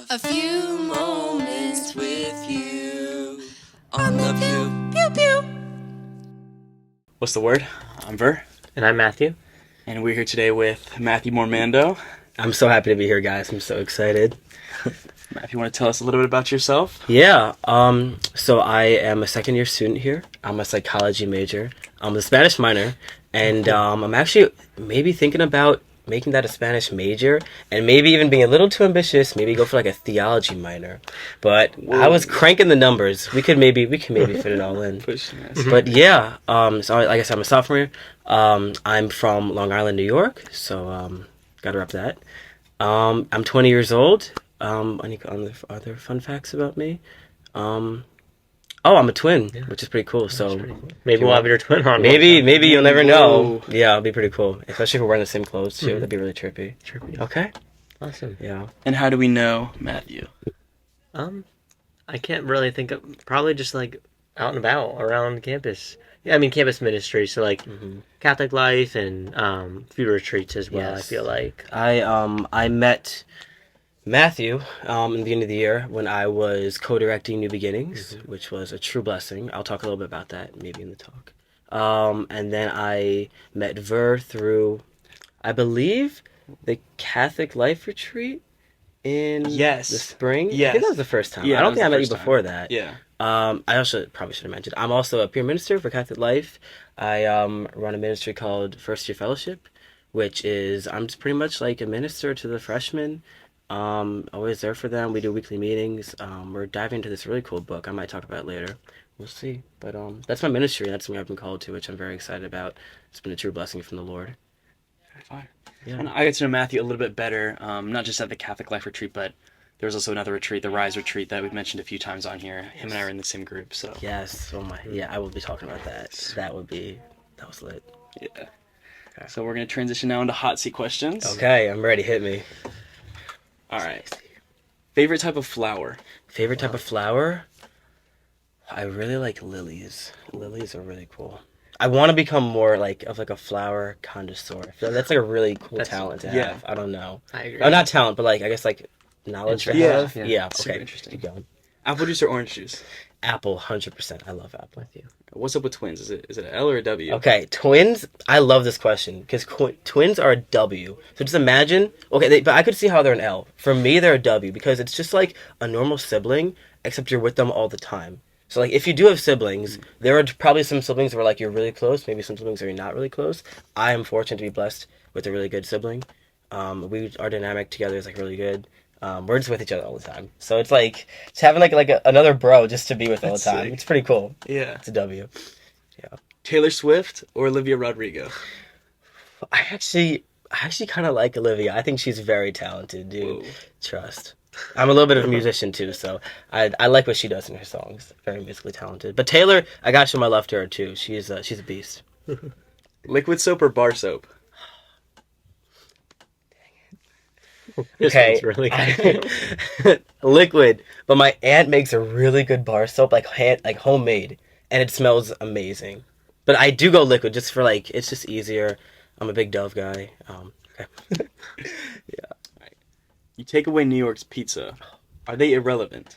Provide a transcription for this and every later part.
A few moments with you on the pew, pew, pew. What's the word? I'm Ver, And I'm Matthew. and we're here today with Matthew Mormando. I'm so happy to be here, guys. I'm so excited. Matt, if you want to tell us a little bit about yourself? Yeah, so I am a second year student here. I'm a psychology major. I'm a Spanish minor, and I'm actually maybe thinking about making that a Spanish major, and maybe even being a little too ambitious, maybe go for like a theology minor. But I was cranking the numbers. We could maybe fit it all in. But yeah, so like I said, I'm a sophomore. I'm from Long Island, New York, so gotta rep that. I'm 20 years old. Any other fun facts about me? I'm a twin, which is pretty cool. So Pretty cool. Maybe we'll have your twin on. maybe you'll never know. Whoa. Yeah, it'll be pretty cool, especially if we're wearing the same clothes too. That'd be really trippy. Okay. Awesome. Yeah. And how do we know Matthew? I can't really think of, probably just like out and about around campus. Yeah, I mean campus ministry, so like Catholic life and few retreats as well. I Yes. feel like I met Matthew in the beginning of the year when I was co-directing New Beginnings, which was a true blessing. I'll talk a little bit about that maybe in the talk. And then I met Ver through, I believe, the Catholic Life Retreat in the spring. I Yes. think that was the first time. Yeah, I don't that think I was met the you first before time. that. Yeah. I also probably should have mentioned I'm also a peer minister for Catholic Life. I run a ministry called First Year Fellowship, which is I'm just pretty much like a minister to the freshmen. Always there for them. We do weekly meetings. We're diving into this really cool book. I might talk about it later. We'll see. But that's my ministry. That's something I've been called to, which I'm very excited about. It's been a true blessing from the Lord. Fine. Yeah. And I got to know Matthew a little bit better, not just at the Catholic Life Retreat, but there was also another retreat, the Rise Retreat, that we've mentioned a few times on here. Him and I are in the same group, so. Yes. Oh my. Yeah, I will be talking about that. That was lit. Yeah. So we're going to transition now into hot seat questions. Okay, I'm ready. Hit me. All right. Favorite type of flower? Favorite type of flower? I really like lilies. Lilies are really cool. I want to become more like a flower connoisseur. I feel like that's like a really cool talent to have. yeah. I don't know. I agree. Oh, not talent, but like I guess like knowledge to Interest. have. Yeah. Super Okay. interesting. Keep going. Apple juice or orange juice? Apple, 100%. I love apple. What's up with twins? Is it an L or a W? Okay, twins. I love this question because twins are a W. So just imagine. Okay, but I could see how they're an L. For me, they're a W because it's just like a normal sibling, except you're with them all the time. So like if you do have siblings, there are probably some siblings where like you're really close. Maybe some siblings where you're not really close. I am fortunate to be blessed with a really good sibling. Our dynamic together is like really good. We're just with each other all the time. So it's like it's having another bro just to be with all the That's time. sick. It's pretty cool. Yeah. It's a W. Taylor Swift or Olivia Rodrigo? I actually kind of like Olivia. I think she's very talented, dude. Whoa. Trust. I'm a little bit of a musician too, so I like what she does in her songs. Very musically talented. But Taylor, I got to my love to her too. She's a beast. Liquid soap or bar soap? This one's really good. Liquid. But my aunt makes a really good bar soap, like homemade, and it smells amazing. But I do go liquid just for like it's just easier. I'm a big Dove guy. Okay. You take away New York's pizza. Are they irrelevant?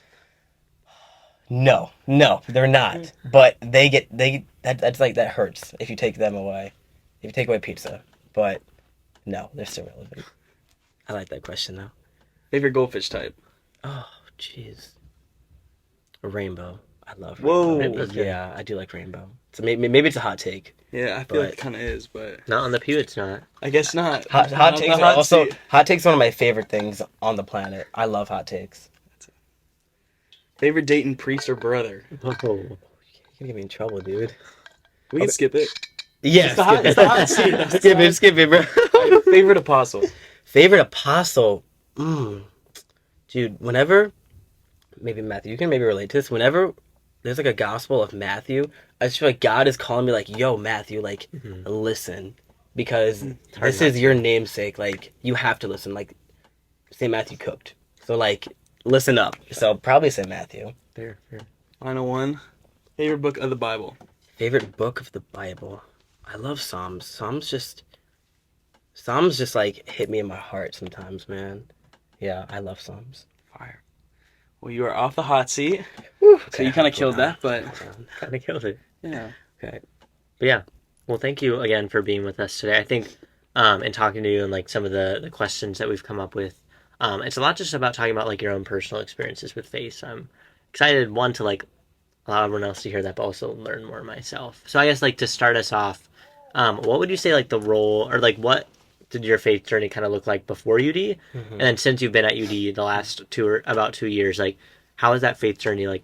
No, they're not. But that's like that hurts if you take them away. If you take away pizza. But no, they're still relevant. I like that question though. Favorite goldfish type? Oh, jeez. A rainbow. I love Whoa. rainbow. Rainbow's good. Yeah, I do like rainbow. So maybe it's a hot take. Yeah, I feel like But- it kind of is, but Not on the pew, it's not. I guess not. Hot Not takes the are hot also seat. hot takes are one of my favorite things on the planet. I love hot takes. Favorite Dayton priest or brother? Oh. You're gonna get me in trouble, dude. We can skip it. Yeah, It's the hot seat. That's skip it, bro. Favorite apostle? Favorite apostle? Dude, whenever, maybe Matthew, you can maybe relate to this. Whenever there's like a gospel of Matthew, I just feel like God is calling me like, yo, Matthew, like, listen. Because this is your namesake. Like, you have to listen. Like, St. Matthew cooked. So, like, listen up. So, probably St. Matthew. Fair. Final one. Favorite book of the Bible? Favorite book of the Bible? I love Psalms. Psalms just like hit me in my heart sometimes, man. Yeah, I love Psalms. Fire. Well, you are off the hot seat, so you kind of killed that, but Kind of killed it. yeah. Okay. But yeah. Well, thank you again for being with us today. I think, and talking to you and like some of the questions that we've come up with, it's a lot just about talking about like your own personal experiences with faith. I'm excited, one, to like allow everyone else to hear that, but also learn more myself. So I guess like to start us off, what would you say like the role or like what did your faith journey kind of look like before UD? And then since you've been at UD the last about 2 years, like how has that faith journey like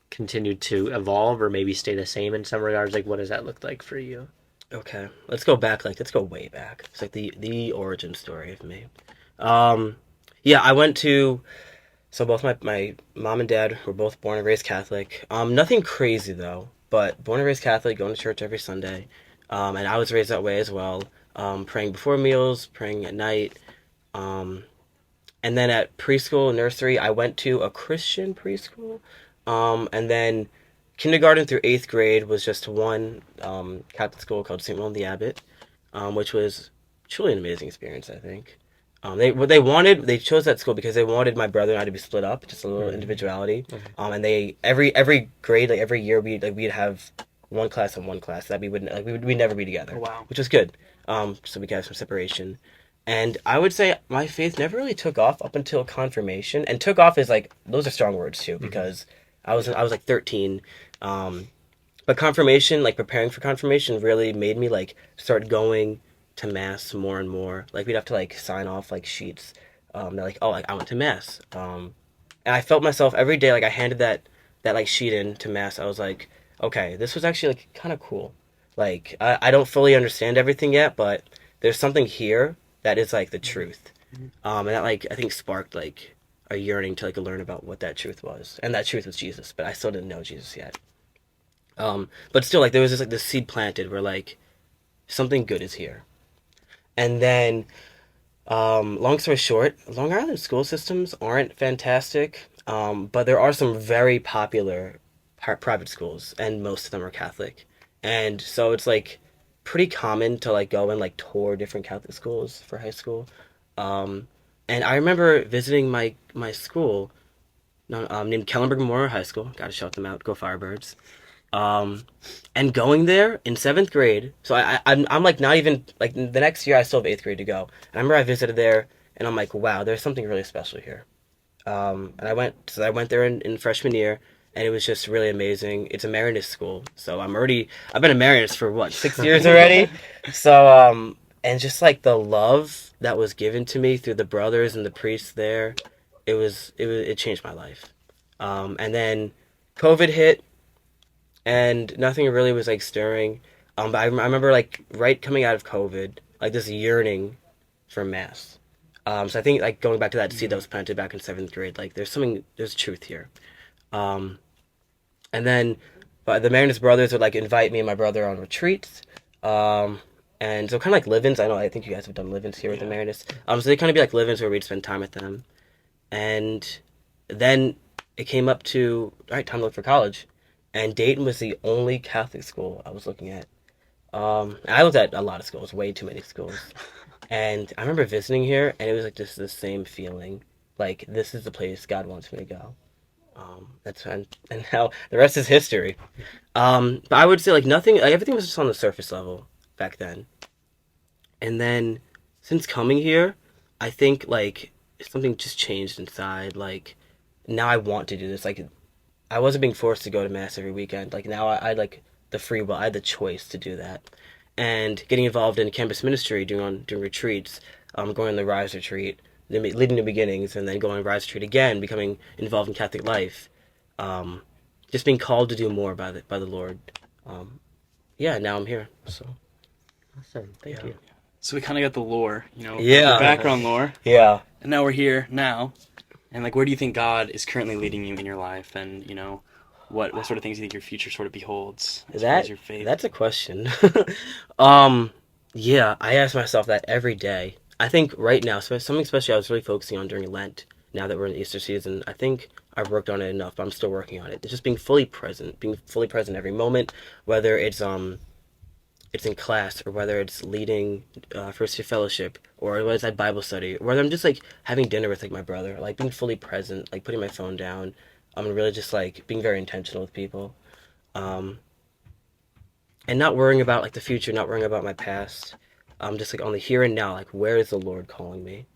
continued to evolve or maybe stay the same in some regards? Like what does that look like for you? Okay, let's go back. Let's go way back. It's like the origin story of me. Yeah, I went to. So both my mom and dad were both born and raised Catholic. Nothing crazy though, but born and raised Catholic, going to church every Sunday. And I was raised that way as well. Praying before meals, praying at night. And then at preschool, nursery, I went to a Christian preschool. And then kindergarten through 8th grade was just one Catholic school called St. William the Abbot, which was truly an amazing experience, I think. They chose that school because they wanted my brother and I to be split up, just a little individuality. And they every grade, like every year, we'd have one class and one class that we'd never be together. Oh, wow. Which was good. So we could have some separation. And I would say my faith never really took off up until confirmation. And took off is like, those are strong words too, because I was like 13. But confirmation, like preparing for confirmation, really made me like start going to mass more and more. Like we'd have to like sign off like sheets. They're like, oh, like I went to mass. And I felt myself every day, like I handed that like sheet in to mass. I was like, okay, this was actually like kind of cool. Like I don't fully understand everything yet, but there's something here that is like the truth. And that like I think sparked like a yearning to like learn about what that truth was. And that truth was Jesus, but I still didn't know Jesus yet. But still, like there was this seed planted where like something good is here. And then, long story short, Long Island school systems aren't fantastic, but there are some very popular private schools, and most of them are Catholic. And so it's like pretty common to like go and like tour different Catholic schools for high school. And I remember visiting my school, named Kellenberg Memorial High School. Gotta shout them out. Go Firebirds. And going there in 7th grade. So I'm like not even like the next year I still have 8th grade to go. And I remember I visited there and I'm like, wow, there's something really special here. And I went there in freshman year and it was just really amazing. It's a Marianist school. So I've been a Marianist for what, 6 years already? So, and just like the love that was given to me through the brothers and the priests there, it changed my life. And then COVID hit. And nothing really was like stirring. But I remember like right coming out of COVID, like this yearning for mass. So I think like going back to that seed that was planted back in 7th grade, like there's truth here. And then the Marianist brothers would like invite me and my brother on retreats. And so kind of like live-ins. I think you guys have done live-ins here with the Marianists. So they kind of be like live-ins where we'd spend time with them. And then it came up to, all right, time to look for college. And Dayton was the only Catholic school I was looking at. And I looked at a lot of schools, way too many schools. And I remember visiting here, and it was like just the same feeling. Like, this is the place God wants me to go. And now the rest is history. But I would say, like, everything was just on the surface level back then. And then, since coming here, I think, like, something just changed inside. Like, now I want to do this. Like, I wasn't being forced to go to mass every weekend. Like now I had like the free will. I had the choice to do that. And getting involved in campus ministry, doing retreats, going on the Rise retreat, leading New Beginnings, and then going on Rise retreat again, becoming involved in Catholic life. Just being called to do more by the Lord. Yeah, now I'm here. So Awesome. Thank you. So we kind of got the lore, Yeah. the background lore. yeah. And now we're here now. And like, where do you think God is currently leading you in your life? And, what sort of things do you think your future sort of beholds as far as your faith? That's a question. Yeah, I ask myself that every day. I think right now, something especially I was really focusing on during Lent, now that we're in the Easter season, I think I've worked on it enough, but I'm still working on it. It's just being fully present every moment, whether it's it's in class, or whether it's leading first year fellowship, or whether it's at Bible study, or whether I'm just like having dinner with like my brother, like being fully present, like putting my phone down. I'm really just like being very intentional with people, um, and not worrying about like the future, not worrying about my past. I'm just like on the here and now, like where is the Lord calling me?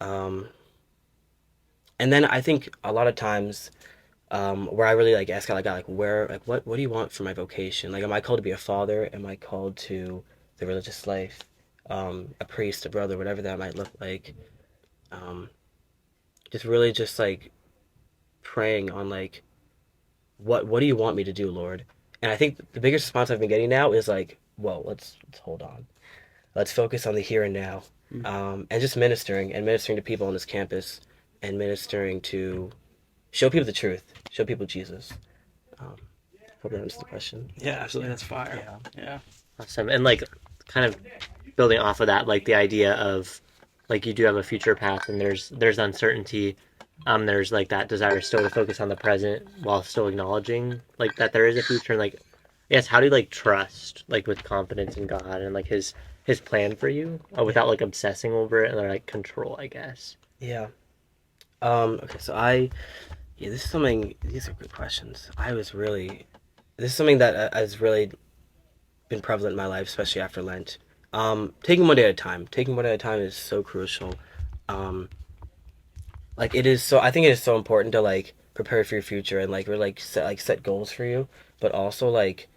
Um, and then I think a lot of times where I really like ask God, like where, like what do you want for my vocation? Like, am I called to be a father? Am I called to the religious life? A priest, a brother, whatever that might look like. Um, just really just like praying on like what do you want me to do, Lord? And I think the biggest response I've been getting now is like, whoa, let's hold on, let's focus on the here and now, and just ministering to people on this campus, and ministering to show people the truth, show people Jesus. Um, Hope that answers the question. Yeah, absolutely. That's fire. Yeah. Awesome. And like kind of building off of that, like the idea of like you do have a future path and there's uncertainty. There's like that desire still to focus on the present while still acknowledging like that there is a future and like yes, how do you like trust like with confidence in God and like his plan for you without like obsessing over it and like control, I guess. Yeah. Okay, so this is something, these are good questions. This is something that has really been prevalent in my life, especially after Lent. Taking one day at a time. Taking one day at a time is so crucial. Like it is so, I think it is so important to like prepare for your future and like, or like set goals for you, but also like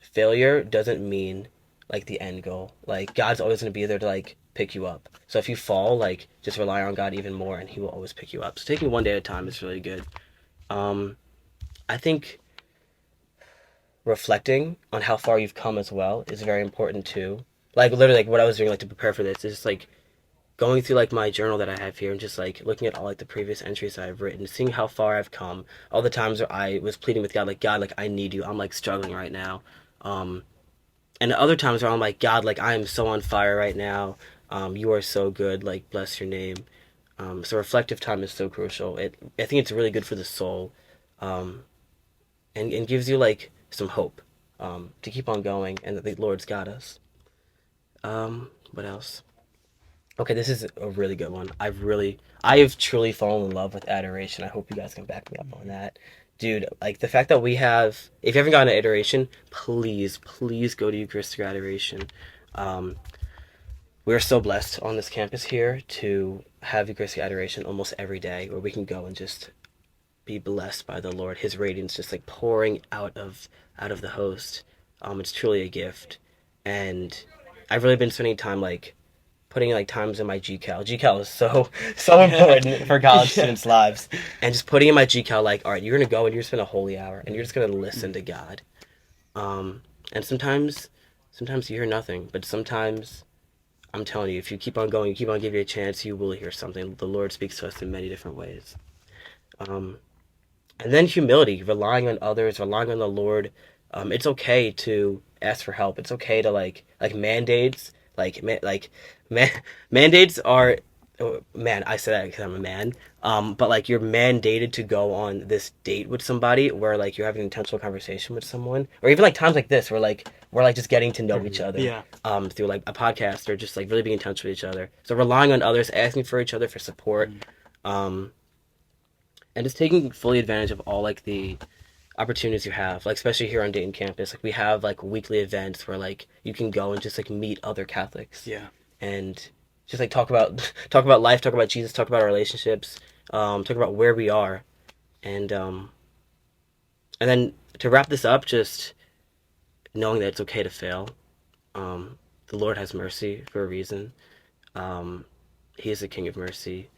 failure doesn't mean like the end goal. Like God's always going to be there to like pick you up. So if you fall, like just rely on God even more and he will always pick you up. So taking one day at a time is really good. I think reflecting on how far you've come as well is very important too. Like literally like what I was doing like to prepare for this is just like going through like my journal that I have here and just like looking at all like the previous entries that I've written, seeing how far I've come, all the times where I was pleading with God, like God, like I need you. I'm like struggling right now. And other times where I'm like, God, like I am so on fire right now. You are so good. Like bless your name. So reflective time is so crucial. I think it's really good for the soul, and gives you like some hope, to keep on going, and that the Lord's got us. What else? Okay, this is a really good one. I have truly fallen in love with adoration. I hope you guys can back me up on that. Dude, like the fact that we have, if you haven't gotten to adoration, please go to Eucharistic adoration. We're so blessed on this campus here to have Eucharistic adoration almost every day, where we can go and just be blessed by the Lord. His radiance just like pouring out of the host. It's truly a gift, and I've really been spending time like putting like times in my GCal. GCal is so important for college students' lives, and just putting in my GCal like, all right, you're gonna go and you're gonna spend a holy hour and you're just gonna listen to God. And sometimes you hear nothing, but sometimes I'm telling you, if you keep on going, you keep on giving it a chance, you will hear something. The Lord speaks to us in many different ways. And then humility, relying on others, relying on the Lord. It's okay to ask for help. It's okay to like mandates. Mandates are, oh, man, I say that because I'm a man. But like you're mandated to go on this date with somebody where like you're having an intentional conversation with someone, or even like times like this where like we're like just getting to know each other. Yeah. Through like a podcast, or just like really being intentional with each other. So relying on others, asking for each other for support, and just taking fully advantage of all like the opportunities you have, like especially here on Dayton campus. Like we have like weekly events where like you can go and just like meet other Catholics. Yeah. And just like talk about life, talk about Jesus, talk about our relationships, talk about where we are, and then to wrap this up, just knowing that it's okay to fail. The Lord has mercy for a reason. He is the King of mercy.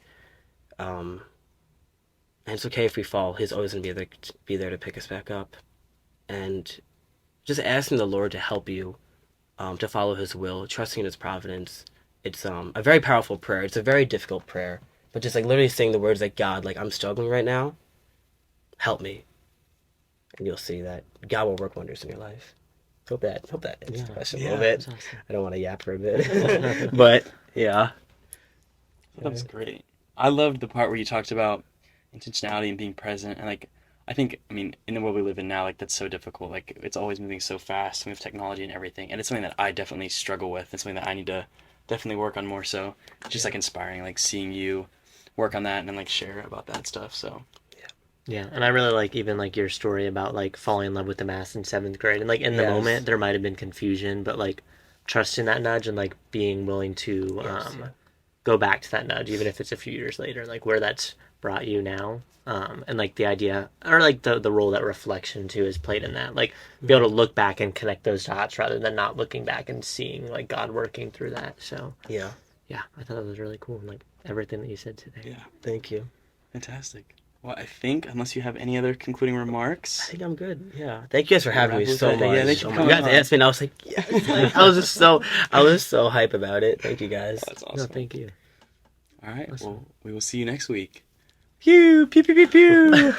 And it's okay if we fall. He's always going to be there to pick us back up. And just asking the Lord to help you, to follow his will, trusting in his providence. It's a very powerful prayer. It's a very difficult prayer. But just like literally saying the words like, God, like I'm struggling right now. Help me. And you'll see that God will work wonders in your life. Hope that answers the question a little bit. Awesome. I don't want to yap for a bit. But yeah. That was great. I loved the part where you talked about intentionality and being present, and like I think, I mean, in the world we live in now, like that's so difficult. Like it's always moving so fast. And we have technology and everything, and it's something that I definitely struggle with. It's something that I need to definitely work on more. So it's just like inspiring, like seeing you work on that and then like share about that stuff. So Yeah, and I really like even like your story about like falling in love with the math in seventh grade, and like in the Yes. moment there might have been confusion, but like trusting that nudge and like being willing to go back to that nudge, even if it's a few years later, like where that's brought you now, and like the idea or like the role that reflection too has played in that, like be able to look back and connect those dots rather than not looking back and seeing like God working through that. So Yeah. yeah, I thought that was really cool, and like everything that you said today. yeah, Thank you. fantastic. Well, I think unless you have any other concluding I remarks, think I'm good. Yeah. Thank you guys for having me Wrap with so that. much. Yeah, thank you for You coming guys on. asked me and I was like, yes. Like, I was so hype about it. Thank you guys. that's No, awesome. thank you. All right, Awesome. well, we will see you next week. Pew pew pew pew pew.